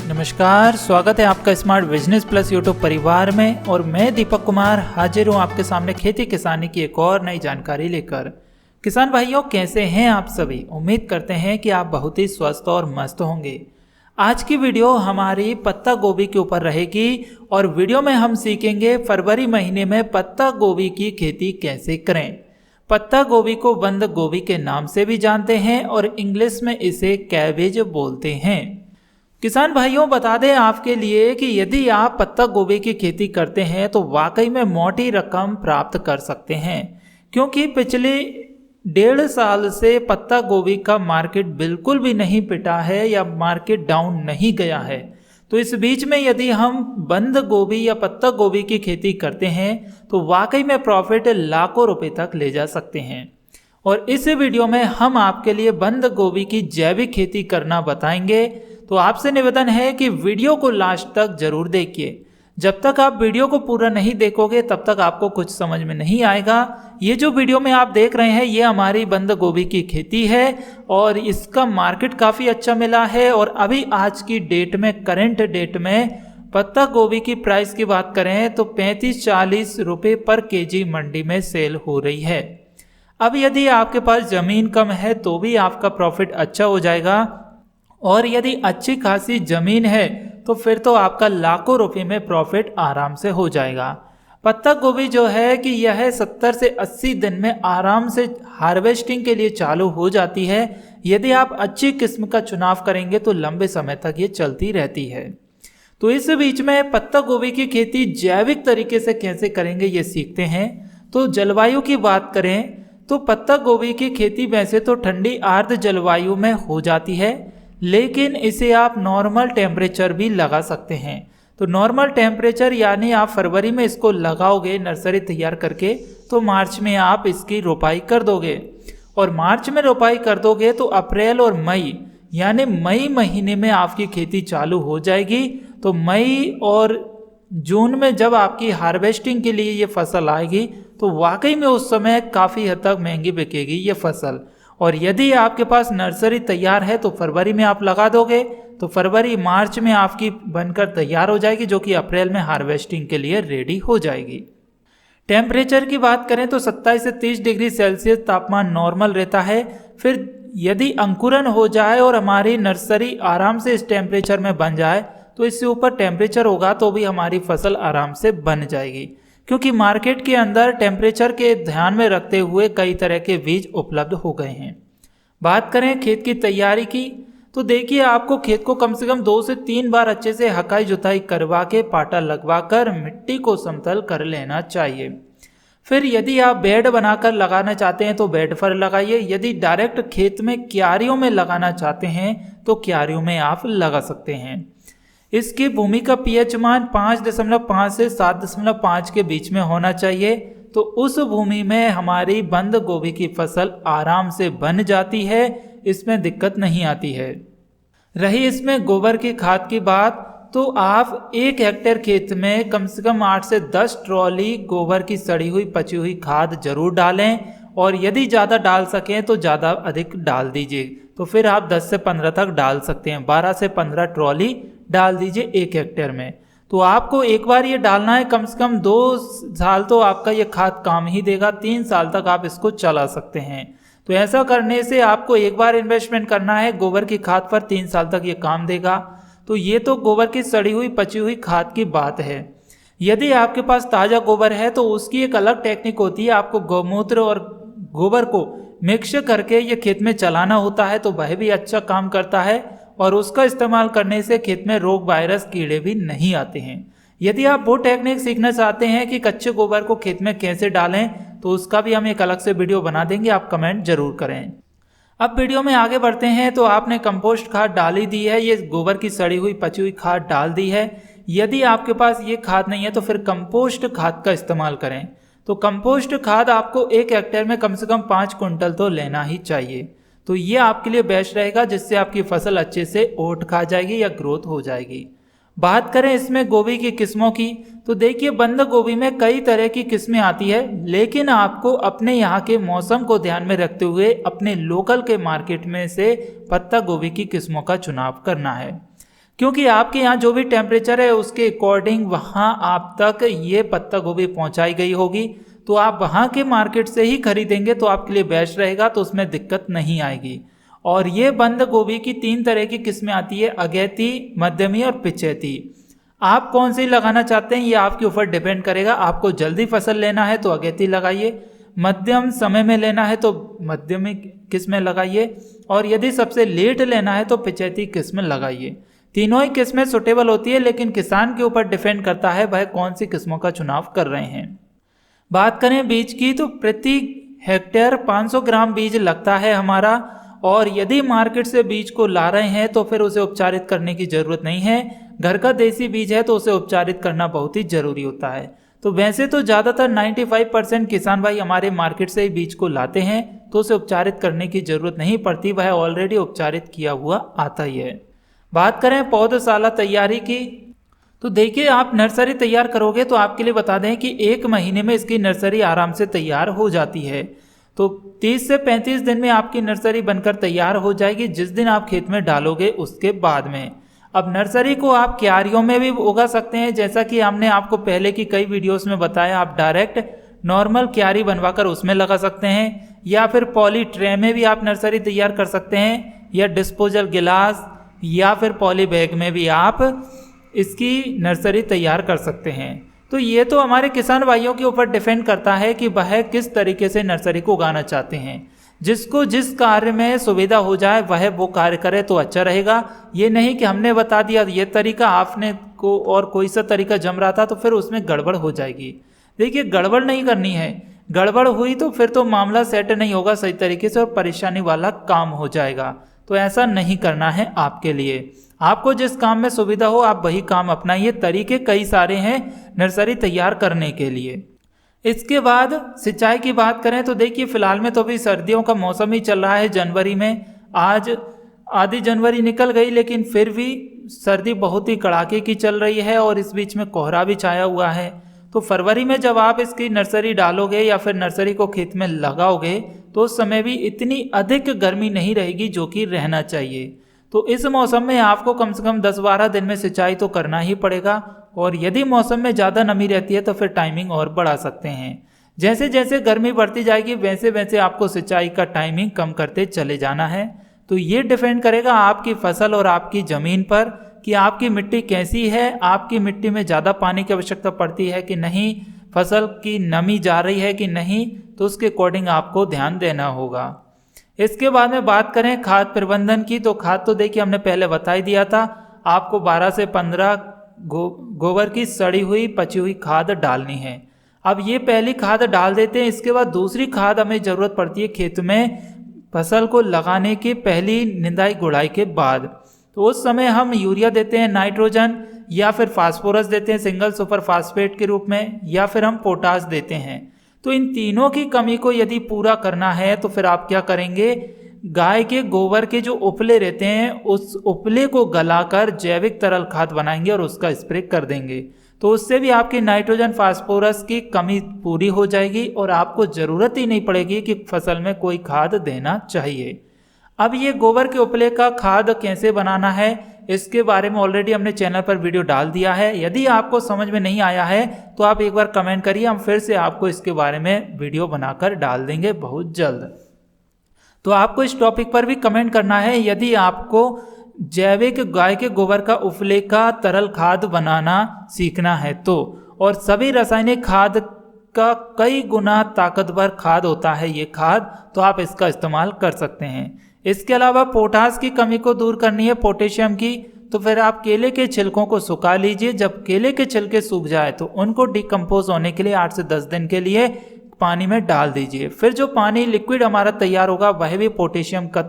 नमस्कार, स्वागत है आपका स्मार्ट बिजनेस प्लस यूट्यूब परिवार में। और मैं दीपक कुमार हाजिर हूँ आपके सामने खेती किसानी की एक और नई जानकारी लेकर। किसान भाइयों, कैसे हैं आप सभी? उम्मीद करते हैं कि आप बहुत ही स्वस्थ और मस्त होंगे। आज की वीडियो हमारी पत्ता गोभी के ऊपर रहेगी और वीडियो में हम सीखेंगे फरवरी महीने में पत्ता गोभी की खेती कैसे करें। पत्ता गोभी को बंद गोभी के नाम से भी जानते हैं और इंग्लिश में इसे कैबेज बोलते हैं। किसान भाइयों, बता दें आपके लिए कि यदि आप पत्ता गोभी की खेती करते हैं तो वाकई में मोटी रकम प्राप्त कर सकते हैं, क्योंकि पिछले 1.5 साल से पत्ता गोभी का मार्केट बिल्कुल भी नहीं पिटा है या मार्केट डाउन नहीं गया है। तो इस बीच में यदि हम बंद गोभी या पत्ता गोभी की खेती करते हैं तो वाकई में प्रॉफिट लाखों रुपए तक ले जा सकते हैं। और इस वीडियो में हम आपके लिए बंद गोभी की जैविक खेती करना बताएंगे। तो आपसे निवेदन है कि वीडियो को लास्ट तक जरूर देखिए। जब तक आप वीडियो को पूरा नहीं देखोगे तब तक आपको कुछ समझ में नहीं आएगा। ये जो वीडियो में आप देख रहे हैं ये हमारी बंद गोभी की खेती है और इसका मार्केट काफ़ी अच्छा मिला है। और अभी आज की डेट में, करंट डेट में पत्ता गोभी की प्राइस की बात करें तो 35-40 रुपये पर केजी मंडी में सेल हो रही है। अब यदि आपके पास ज़मीन कम है तो भी आपका प्रॉफिट अच्छा हो जाएगा, और यदि अच्छी खासी ज़मीन है तो फिर तो आपका लाखों रुपए में प्रॉफिट आराम से हो जाएगा। पत्ता गोभी जो है कि यह 70 से 80 दिन में आराम से हार्वेस्टिंग के लिए चालू हो जाती है। यदि आप अच्छी किस्म का चुनाव करेंगे तो लंबे समय तक ये चलती रहती है। तो इस बीच में पत्ता गोभी की खेती जैविक तरीके से कैसे करेंगे ये सीखते हैं। तो जलवायु की बात करें तो पत्ता गोभी की खेती वैसे तो ठंडी आर्द्र जलवायु में हो जाती है, लेकिन इसे आप नॉर्मल टेम्परेचर भी लगा सकते हैं। तो नॉर्मल टेम्परेचर यानी आप फरवरी में इसको लगाओगे नर्सरी तैयार करके तो मार्च में आप इसकी रोपाई कर दोगे। और मार्च में रोपाई कर दोगे तो अप्रैल और मई यानी मई महीने में आपकी खेती चालू हो जाएगी। तो मई और जून में जब आपकी हार्वेस्टिंग के लिए ये फसल आएगी तो वाकई में उस समय काफ़ी हद तक महंगी बिकेगी ये फसल। और यदि आपके पास नर्सरी तैयार है तो फरवरी में आप लगा दोगे तो फरवरी मार्च में आपकी बनकर तैयार हो जाएगी, जो कि अप्रैल में हार्वेस्टिंग के लिए रेडी हो जाएगी। टेम्परेचर की बात करें तो 27 से 30 डिग्री सेल्सियस तापमान नॉर्मल रहता है। फिर यदि अंकुरन हो जाए और हमारी नर्सरी आराम से इस टेम्परेचर में बन जाए तो इससे ऊपर टेम्परेचर होगा तो भी हमारी फसल आराम से बन जाएगी, क्योंकि मार्केट के अंदर टेम्परेचर के ध्यान में रखते हुए कई तरह के बीज उपलब्ध हो गए हैं। बात करें खेत की तैयारी की तो देखिए, आपको खेत को कम से कम 2 से 3 बार अच्छे से हकाई जुताई करवा के पाटा लगवा कर मिट्टी को समतल कर लेना चाहिए। फिर यदि आप बेड बनाकर लगाना चाहते हैं तो बेड पर लगाइए। यदि डायरेक्ट खेत में क्यारियों में लगाना चाहते हैं तो क्यारियों में आप लगा सकते हैं। इसकी भूमि का पीएच मान 5.5 से 7.5 के बीच में होना चाहिए। तो उस भूमि में हमारी बंद गोभी की फसल आराम से बन जाती है, इसमें दिक्कत नहीं आती है। रही इसमें गोबर की खाद की बात तो आप 1 हेक्टेयर खेत में कम से कम 8 से 10 ट्रॉली गोबर की सड़ी हुई पची हुई खाद जरूर डालें, और यदि ज़्यादा डाल सकें तो ज़्यादा अधिक डाल दीजिए। तो फिर आप 10 से 15 तक डाल सकते हैं, 12 से 15 ट्रॉली डाल दीजिए 1 हेक्टेयर में। तो आपको एक बार ये डालना है, कम से कम 2 साल तो आपका ये खाद काम ही देगा, 3 साल तक आप इसको चला सकते हैं। तो ऐसा करने से आपको एक बार इन्वेस्टमेंट करना है गोबर की खाद पर, 3 साल तक ये काम देगा। तो ये तो गोबर की सड़ी हुई पची हुई खाद की बात है। यदि आपके पास ताज़ा गोबर है तो उसकी एक अलग टेक्निक होती है। आपको गौमूत्र और गोबर को मिक्स करके ये खेत में चलाना होता है, तो वह भी अच्छा काम करता है। और उसका इस्तेमाल करने से खेत में रोग वायरस कीड़े भी नहीं आते हैं। यदि आप वो टेक्निक सीखना चाहते हैं कि कच्चे गोबर को खेत में कैसे डालें तो उसका भी हम एक अलग से वीडियो बना देंगे, आप कमेंट जरूर करें। अब वीडियो में आगे बढ़ते हैं। तो आपने कंपोस्ट खाद डाली दी है, ये गोबर की सड़ी हुई पची हुई खाद डाल दी है। यदि आपके पास ये खाद नहीं है तो फिर कंपोस्ट खाद का इस्तेमाल करें। तो कंपोस्ट खाद आपको 1 हेक्टेयर में कम से कम 5 कुंटल तो लेना ही चाहिए। तो ये आपके लिए बेस्ट रहेगा, जिससे आपकी फसल अच्छे से ओट खा जाएगी या ग्रोथ हो जाएगी। बात करें इसमें गोभी की किस्मों की तो देखिए, बंद गोभी में कई तरह की किस्में आती है, लेकिन आपको अपने यहाँ के मौसम को ध्यान में रखते हुए अपने लोकल के मार्केट में से पत्ता गोभी की किस्मों का चुनाव करना है। क्योंकि आपके यहाँ जो भी टेम्परेचर है उसके अकॉर्डिंग वहाँ आप तक ये पत्ता गोभी पहुँचाई गई होगी, तो आप वहाँ के मार्केट से ही खरीदेंगे तो आपके लिए बेस्ट रहेगा, तो उसमें दिक्कत नहीं आएगी। और ये बंद गोभी की 3 तरह की किस्में आती है, अगैती, मध्यमी और पिचैती। आप कौन सी लगाना चाहते हैं ये आपके ऊपर डिपेंड करेगा। आपको जल्दी फसल लेना है तो अगैती लगाइए, मध्यम समय में लेना है तो मध्यमी किस्में लगाइए, और यदि सबसे लेट लेना है तो पिचैती किस्में लगाइए। तीनों ही किस्में सुटेबल होती है, लेकिन किसान के ऊपर डिपेंड करता है वह कौन सी किस्मों का चुनाव कर रहे हैं। बात करें बीज की तो प्रति हेक्टेयर 500 ग्राम बीज लगता है हमारा, और यदि मार्केट से बीज को ला रहे हैं तो फिर उसे उपचारित करने की ज़रूरत नहीं है। घर का देसी बीज है तो उसे उपचारित करना बहुत ही ज़रूरी होता है। तो वैसे तो ज़्यादातर 95% किसान भाई हमारे मार्केट से ही बीज को लाते हैं, तो उसे उपचारित करने की ज़रूरत नहीं पड़ती, वह ऑलरेडी उपचारित किया हुआ आता ही है। बात करें पौधशाला तैयारी की तो देखिए, आप नर्सरी तैयार करोगे तो आपके लिए बता दें कि 1 महीने में इसकी नर्सरी आराम से तैयार हो जाती है। तो 30 से 35 दिन में आपकी नर्सरी बनकर तैयार हो जाएगी, जिस दिन आप खेत में डालोगे उसके बाद में। अब नर्सरी को आप क्यारियों में भी उगा सकते हैं, जैसा कि हमने आपको पहले की कई वीडियोस में बताया। आप डायरेक्ट नॉर्मल क्यारी बनवाकर उसमें लगा सकते हैं, या फिर पॉली ट्रे में भी आप नर्सरी तैयार कर सकते हैं, या डिस्पोजल गिलास या फिर पॉली बैग में भी आप इसकी नर्सरी तैयार कर सकते हैं। तो ये तो हमारे किसान भाइयों के ऊपर डिपेंड करता है कि वह किस तरीके से नर्सरी को उगाना चाहते हैं। जिसको जिस कार्य में सुविधा हो जाए वह वो कार्य करे तो अच्छा रहेगा। ये नहीं कि हमने बता दिया ये तरीका, आपने को और कोई सा तरीका जम रहा था तो फिर उसमें गड़बड़ हो जाएगी। देखिए, गड़बड़ नहीं करनी है, गड़बड़ हुई तो फिर तो मामला सेट नहीं होगा सही तरीके से और परेशानी वाला काम हो जाएगा। तो ऐसा नहीं करना है आपके लिए। आपको जिस काम में सुविधा हो आप वही काम अपनाइए। तरीके कई सारे हैं नर्सरी तैयार करने के लिए। इसके बाद सिंचाई की बात करें तो देखिए, फिलहाल में तो अभी सर्दियों का मौसम ही चल रहा है। जनवरी में आज आधी जनवरी निकल गई, लेकिन फिर भी सर्दी बहुत ही कड़ाके की चल रही है और इस बीच में कोहरा भी छाया हुआ है। तो फरवरी में जब आप इसकी नर्सरी डालोगे या फिर नर्सरी को खेत में लगाओगे तो उस समय भी इतनी अधिक गर्मी नहीं रहेगी जो कि रहना चाहिए। तो इस मौसम में आपको कम से कम 10-12 दिन में सिंचाई तो करना ही पड़ेगा, और यदि मौसम में ज़्यादा नमी रहती है तो फिर टाइमिंग और बढ़ा सकते हैं। जैसे जैसे गर्मी बढ़ती जाएगी वैसे वैसे आपको सिंचाई का टाइमिंग कम करते चले जाना है। तो ये डिपेंड करेगा आपकी फसल और आपकी ज़मीन पर कि आपकी मिट्टी कैसी है, आपकी मिट्टी में ज़्यादा पानी की आवश्यकता पड़ती है कि नहीं, फसल की नमी जा रही है कि नहीं, तो उसके अकॉर्डिंग आपको ध्यान देना होगा। इसके बाद में बात करें खाद प्रबंधन की तो खाद तो देखिए हमने पहले बता ही दिया था, आपको 12 से 15 गोबर की सड़ी हुई पची हुई खाद डालनी है। अब ये पहली खाद डाल देते हैं, इसके बाद दूसरी खाद हमें ज़रूरत पड़ती है खेत में फसल को लगाने की पहली निंदाई गुड़ाई के बाद। तो उस समय हम यूरिया देते हैं, नाइट्रोजन या फिर फास्फोरस देते हैं सिंगल सुपर फास्फेट के रूप में, या फिर हम पोटास देते हैं। तो इन तीनों की कमी को यदि पूरा करना है तो फिर आप क्या करेंगे, गाय के गोबर के जो उपले रहते हैं उस उपले को गलाकर जैविक तरल खाद बनाएंगे और उसका स्प्रे कर देंगे। तो उससे भी आपकी नाइट्रोजन फास्फोरस की कमी पूरी हो जाएगी और आपको ज़रूरत ही नहीं पड़ेगी कि फसल में कोई खाद देना चाहिए। अब ये गोबर के उपले का खाद कैसे बनाना है इसके बारे में ऑलरेडी हमने चैनल पर वीडियो डाल दिया है। यदि आपको समझ में नहीं आया है तो आप एक बार कमेंट करिए, हम फिर से आपको इसके बारे में वीडियो बनाकर डाल देंगे बहुत जल्द। तो आपको इस टॉपिक पर भी कमेंट करना है यदि आपको जैविक गाय के गोबर का उपले का तरल खाद बनाना सीखना है तो। और सभी रासायनिक खाद का कई गुना ताकतवर खाद होता है ये खाद, तो आप इसका इस्तेमाल कर सकते हैं। इसके अलावा पोटास की कमी को दूर करनी है, पोटेशियम की, तो फिर आप केले के छिलकों को सुखा लीजिए। जब केले के छिलके सूख जाए तो उनको डिकम्पोज होने के लिए 8 से 10 दिन के लिए पानी में डाल दीजिए। फिर जो पानी लिक्विड हमारा तैयार होगा वह भी पोटेशियम का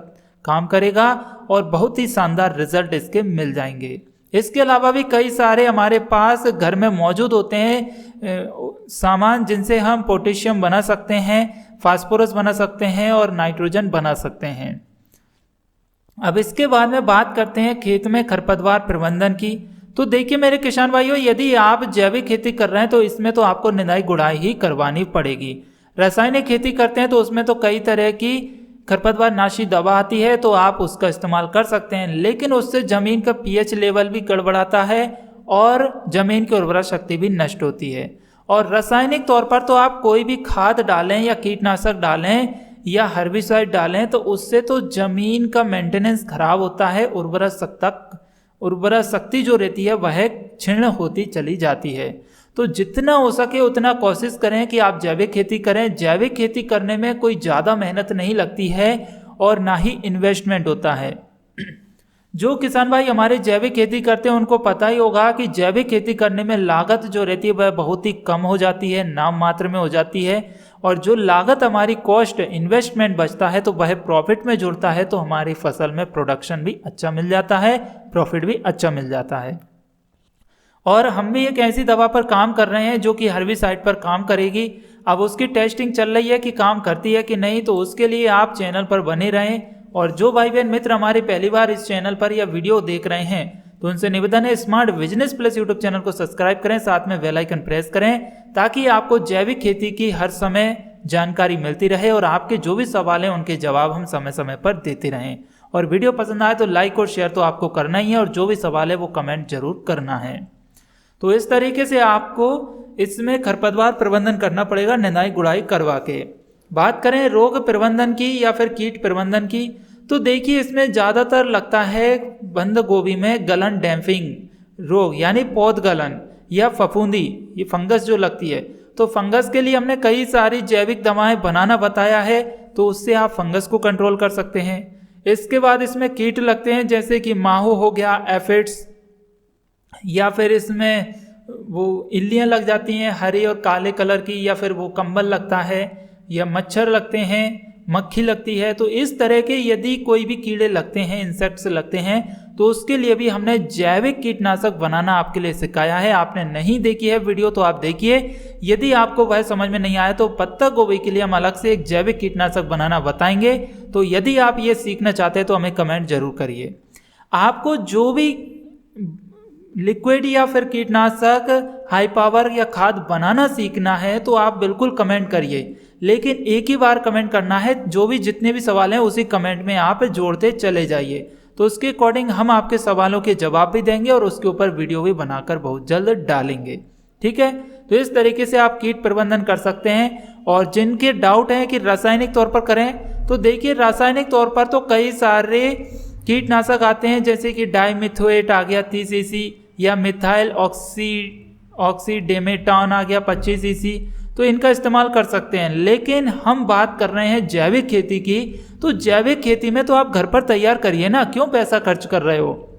काम करेगा और बहुत ही शानदार रिजल्ट इसके मिल जाएंगे। इसके अलावा भी कई सारे हमारे पास घर में मौजूद होते हैं सामान जिनसे हम पोटेशियम बना सकते हैं, फास्फोरस बना सकते हैं और नाइट्रोजन बना सकते हैं। अब इसके बाद में बात करते हैं खेत में खरपतवार प्रबंधन की। तो देखिए मेरे किसान भाइयों, यदि आप जैविक खेती कर रहे हैं तो इसमें तो आपको निंदाई गुड़ाई ही करवानी पड़ेगी। रासायनिक खेती करते हैं तो उसमें तो कई तरह की खरपतवार नाशी दवा आती है तो आप उसका इस्तेमाल कर सकते हैं, लेकिन उससे ज़मीन का पीएच लेवल भी गड़बड़ाता है और ज़मीन की उर्वरा शक्ति भी नष्ट होती है। और रासायनिक तौर पर तो आप कोई भी खाद डालें या कीटनाशक डालें या हर्बिसाइड डालें तो उससे तो ज़मीन का मेंटेनेंस खराब होता है, उर्वरा शक्ति जो रहती है वह क्षीण होती चली जाती है। तो जितना हो सके उतना कोशिश करें कि आप जैविक खेती करें। जैविक खेती करने में कोई ज़्यादा मेहनत नहीं लगती है और ना ही इन्वेस्टमेंट होता है। जो किसान भाई हमारे जैविक खेती करते हैं उनको पता ही होगा कि जैविक खेती करने में लागत जो रहती है वह बहुत ही कम हो जाती है, नाम मात्र में हो जाती है, और जो लागत हमारी कॉस्ट इन्वेस्टमेंट बचता है तो वह प्रॉफिट में जुड़ता है, तो हमारी फसल में प्रोडक्शन भी अच्छा मिल जाता है, प्रॉफिट भी अच्छा मिल जाता है। और हम भी एक ऐसी दवा पर काम कर रहे हैं जो कि हर्बिसाइड पर काम करेगी। अब उसकी टेस्टिंग चल रही है कि काम करती है कि नहीं, तो उसके लिए आप चैनल पर बने रहें। और जो भाई बहन मित्र हमारे पहली बार इस चैनल पर या वीडियो देख रहे हैं तो उनसे निवेदन है smart business plus YouTube channel को सब्सक्राइब करें, साथ में बेल आइकन प्रेस करें ताकि आपको जैविक खेती की हर समय जानकारी मिलती रहे और आपके जो भी सवाल हैं उनके जवाब हम समय समय पर देते रहें। और वीडियो पसंद आए तो लाइक और शेयर तो आपको करना ही है, और जो भी सवाल है वो कमेंट जरूर करना है। तो इस तरीके से आपको इसमें खरपतवार प्रबंधन करना पड़ेगा निंदाई गुड़ाई करवा के। बात करें रोग प्रबंधन की या फिर कीट प्रबंधन की, तो देखिए इसमें ज़्यादातर लगता है बंद गोभी में गलन डैम्पिंग रोग यानी पौध गलन या फफूंदी, ये फंगस जो लगती है। तो फंगस के लिए हमने कई सारी जैविक दवाएं बनाना बताया है, तो उससे आप फंगस को कंट्रोल कर सकते हैं। इसके बाद इसमें कीट लगते हैं जैसे कि माहो हो गया, एफिड्स, या फिर इसमें वो इल्लियाँ लग जाती हैं हरी और काले कलर की, या फिर वो कंबल लगता है, या मच्छर लगते हैं, मक्खी लगती है। तो इस तरह के यदि कोई भी कीड़े लगते हैं, इंसेक्ट्स लगते हैं, तो उसके लिए भी हमने जैविक कीटनाशक बनाना आपके लिए सिखाया है। आपने नहीं देखी है वीडियो तो आप देखिए, यदि आपको वह समझ में नहीं आया तो पत्ता गोभी के लिए हम अलग से एक जैविक कीटनाशक बनाना बताएंगे। तो यदि आप ये सीखना चाहते हैं तो हमें कमेंट जरूर करिए। आपको जो भी लिक्विड या फिर कीटनाशक हाई पावर या खाद बनाना सीखना है तो आप बिल्कुल कमेंट करिए, लेकिन एक ही बार कमेंट करना है। जो भी जितने भी सवाल हैं उसी कमेंट में आप जोड़ते चले जाइए, तो उसके अकॉर्डिंग हम आपके सवालों के जवाब भी देंगे और उसके ऊपर वीडियो भी बनाकर बहुत जल्द डालेंगे। ठीक है, तो इस तरीके से आप कीट प्रबंधन कर सकते हैं। और जिनके डाउट हैं कि रासायनिक तौर पर करें, तो देखिए रासायनिक तौर पर तो कई सारे कीटनाशक आते हैं जैसे कि डाइमिथोएट आ गया 30 cc, या मिथाइल ऑक्सीडेमेटान आ गया 25 cc, तो इनका इस्तेमाल कर सकते हैं। लेकिन हम बात कर रहे हैं जैविक खेती की, तो जैविक खेती में तो आप घर पर तैयार करिए ना, क्यों पैसा खर्च कर रहे हो।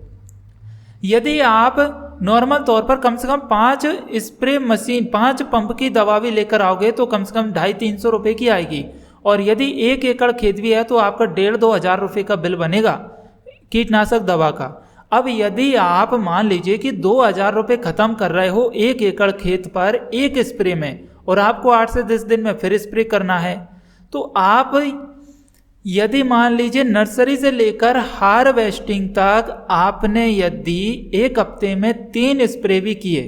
यदि आप नॉर्मल तौर पर कम से कम 5 स्प्रे मशीन, 5 पंप की दवा भी लेकर आओगे तो कम से कम 250-300 रुपये की आएगी। और यदि 1 एकड़ खेत भी है तो आपका 1,500-2 हज़ार रुपये का बिल बनेगा कीटनाशक दवा का। अब यदि आप मान लीजिए कि 2,000 रुपये खत्म कर रहे हो 1 एकड़ खेत पर एक स्प्रे में, और आपको 8 से 10 दिन में फिर स्प्रे करना है, तो आप यदि मान लीजिए नर्सरी से लेकर हार्वेस्टिंग तक आपने यदि एक हफ्ते में 3 स्प्रे भी किए,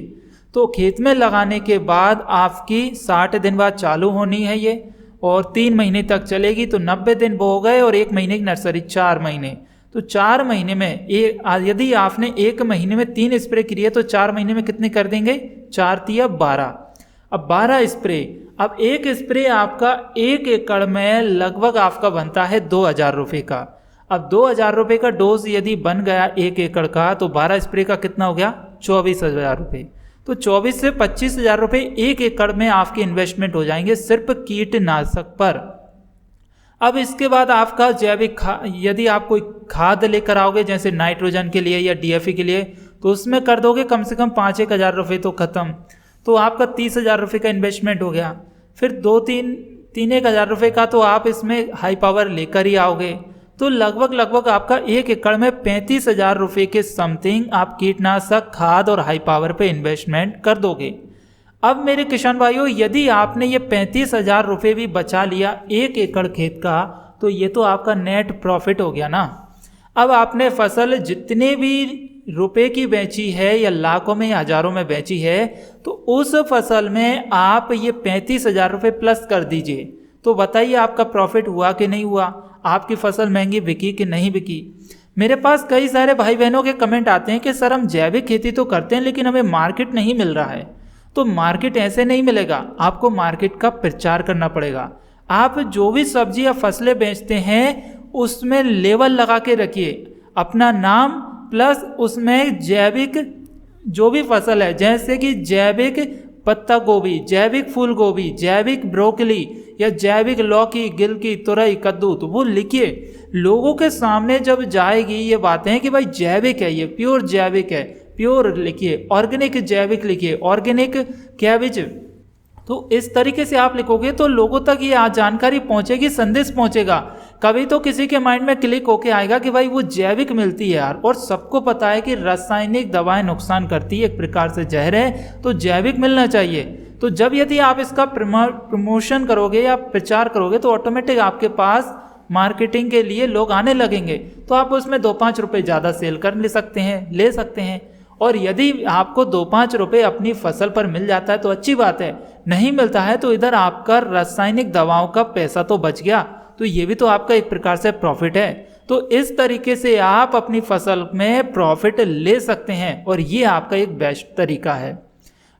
तो खेत में लगाने के बाद आपकी 60 दिन बाद चालू होनी है ये, और 3 महीने तक चलेगी, तो 90 दिन वो हो गए, और 1 महीने की नर्सरी 4 महीने, तो 4 महीने में यदि आपने 1 महीने में 3 स्प्रे किए तो 4 महीने में कितने कर देंगे, 4 × 12। अब 12 स्प्रे, अब एक स्प्रे आपका 1 एकड़ में लगभग आपका बनता है 2,000 रुपये का। अब 2,000 रुपये का डोज यदि बन गया 1 एकड़ का, तो 12 स्प्रे का कितना हो गया, 24,000 रुपये। तो 24 से 25,000 रुपये 1 एकड़ में आपके इन्वेस्टमेंट हो जाएंगे सिर्फ कीटनाशक पर। अब इसके बाद आपका जैविक यदि आप कोई खाद लेकर आओगे जैसे नाइट्रोजन के लिए या DAP के लिए, तो उसमें कर दोगे कम से कम 5-1 हज़ार रुपये तो ख़त्म, तो आपका 30,000 रुपये का इन्वेस्टमेंट हो गया। फिर 2-3-1 हज़ार रुपये का तो आप इसमें हाई पावर लेकर ही आओगे, तो लगभग आपका 1 एकड़ में 35,000 रुपये के समथिंग आप कीटनाशक, खाद और हाई पावर पे इन्वेस्टमेंट कर दोगे। अब मेरे किसान भाइयों, यदि आपने ये 35,000 रुपये भी बचा लिया 1 एकड़ खेत का, तो ये तो आपका नेट प्रॉफिट हो गया ना। अब आपने फसल जितने भी रुपए की बेची है या लाखों में या हजारों में बेची है, तो उस फसल में आप ये 35,000 रुपये प्लस कर दीजिए, तो बताइए आपका प्रॉफिट हुआ कि नहीं हुआ। आपकी फसल महंगी बिकी कि नहीं बिकी। मेरे पास कई सारे भाई बहनों के कमेंट आते हैं कि सर हम जैविक खेती तो करते हैं लेकिन हमें मार्केट नहीं मिल रहा है। तो मार्केट ऐसे नहीं मिलेगा, आपको मार्केट का प्रचार करना पड़ेगा। आप जो भी सब्जी या फसलें बेचते हैं उसमें लेबल लगा के रखिए, अपना नाम प्लस उसमें जैविक जो भी फसल है, जैसे कि जैविक पत्ता गोभी, जैविक फूल गोभी, जैविक ब्रोकली या जैविक लौकी, गिलकी, तुरई, कद्दू, तो वो लिखिए। लोगों के सामने जब जाएगी ये बातें कि भाई जैविक है, ये प्योर जैविक है, प्योर लिखिए, ऑर्गेनिक जैविक लिखिए, ऑर्गेनिक कैबिज। तो इस तरीके से आप लिखोगे तो लोगों तक ये जानकारी पहुंचेगी, संदेश पहुंचेगा। कभी तो किसी के माइंड में क्लिक होके आएगा कि भाई वो जैविक मिलती है यार। और सबको पता है कि रासायनिक दवाएं नुकसान करती है, एक प्रकार से जहर है, तो जैविक मिलना चाहिए। तो जब यदि आप इसका प्रमोशन करोगे या प्रचार करोगे तो ऑटोमेटिक आपके पास मार्केटिंग के लिए लोग आने लगेंगे। तो आप उसमें 2-5 रुपये ज़्यादा सेल कर ले सकते हैं। और यदि आपको 2-5 रुपये अपनी फसल पर मिल जाता है तो अच्छी बात है, नहीं मिलता है तो इधर आपका रासायनिक दवाओं का पैसा तो बच गया, तो ये भी तो आपका एक प्रकार से प्रॉफिट है। तो इस तरीके से आप अपनी फसल में प्रॉफिट ले सकते हैं और ये आपका एक बेस्ट तरीका है।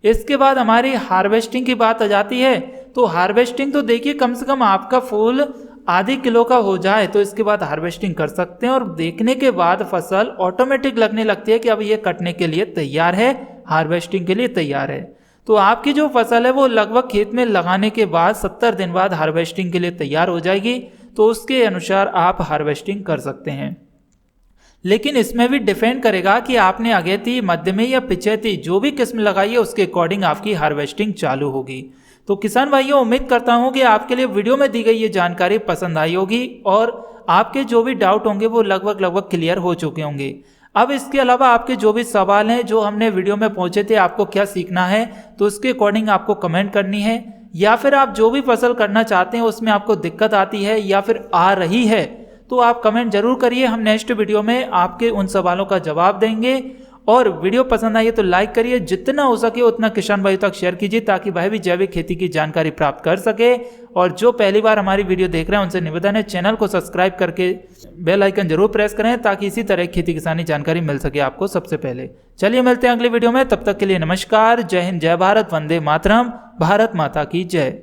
इसके बाद हमारी हार्वेस्टिंग की बात आ जाती है। तो हार्वेस्टिंग तो देखिए, कम से कम आपका फूल आधी किलो का हो जाए तो इसके बाद हार्वेस्टिंग कर सकते हैं। और देखने के बाद फसल ऑटोमेटिक लगने लगती है कि अब ये कटने के लिए तैयार है, हार्वेस्टिंग के लिए तैयार है। तो आपकी जो फसल है वो लगभग खेत में लगाने के बाद 70 दिन बाद हार्वेस्टिंग के लिए तैयार हो जाएगी। तो उसके अनुसार आप हार्वेस्टिंग कर सकते हैं। लेकिन इसमें भी डिपेंड करेगा कि आपने अगेती, मध्यमी या पिछेती जो भी किस्म लगाई है उसके अकॉर्डिंग आपकी हार्वेस्टिंग चालू होगी। तो किसान भाइयों, उम्मीद करता हूं कि आपके लिए वीडियो में दी गई ये जानकारी पसंद आई होगी और आपके जो भी डाउट होंगे वो लगभग क्लियर हो चुके होंगे। अब इसके अलावा आपके जो भी सवाल हैं जो हमने वीडियो में पूछे थे, आपको क्या सीखना है, तो उसके अकॉर्डिंग आपको कमेंट करनी है। या फिर आप जो भी फसल करना चाहते हैं उसमें आपको दिक्कत आती है या फिर आ रही है तो आप कमेंट जरूर करिए। हम नेक्स्ट वीडियो में आपके उन सवालों का जवाब देंगे। और वीडियो पसंद आई है तो लाइक करिए, जितना हो सके उतना किसान भाई तक शेयर कीजिए ताकि वह भी जैविक खेती की जानकारी प्राप्त कर सके। और जो पहली बार हमारी वीडियो देख रहे हैं उनसे निवेदन है, चैनल को सब्सक्राइब करके बेल आइकन जरूर प्रेस करें ताकि इसी तरह खेती किसानी जानकारी मिल सके आपको सबसे पहले। चलिए मिलते हैं अगली वीडियो में, तब तक के लिए नमस्कार, जय हिंद, जय भारत, वंदे मातरम, भारत माता की जय।